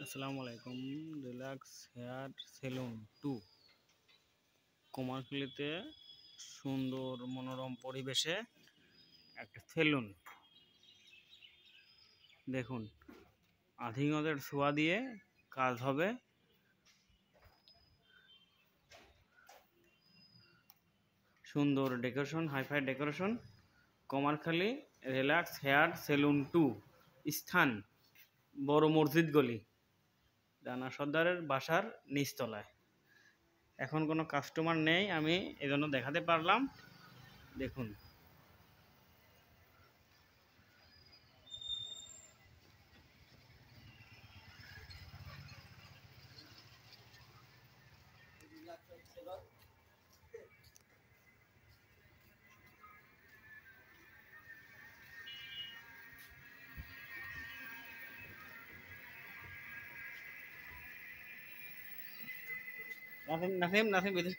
আসসালামু আলাইকুম। Relax hair salon 2 কুমারখালীতে সুন্দর মনোরম পরিবেশে একটা সেলুন। দেখুন, আধুনিকতার ছোঁয়া দিয়ে কাজ হবে। সুন্দর decoration, hi fi decoration. Kumarkhali relax hair salon 2, স্থান বড় মসজিদ গলি, রানা সর্দারের বাসার নিচতলায়। এখন কোনো কাস্টমার নেই, আমি এজন্য দেখাতে পারলাম। দেখুন, নাসিম নাসিম নাসিম বিদেশ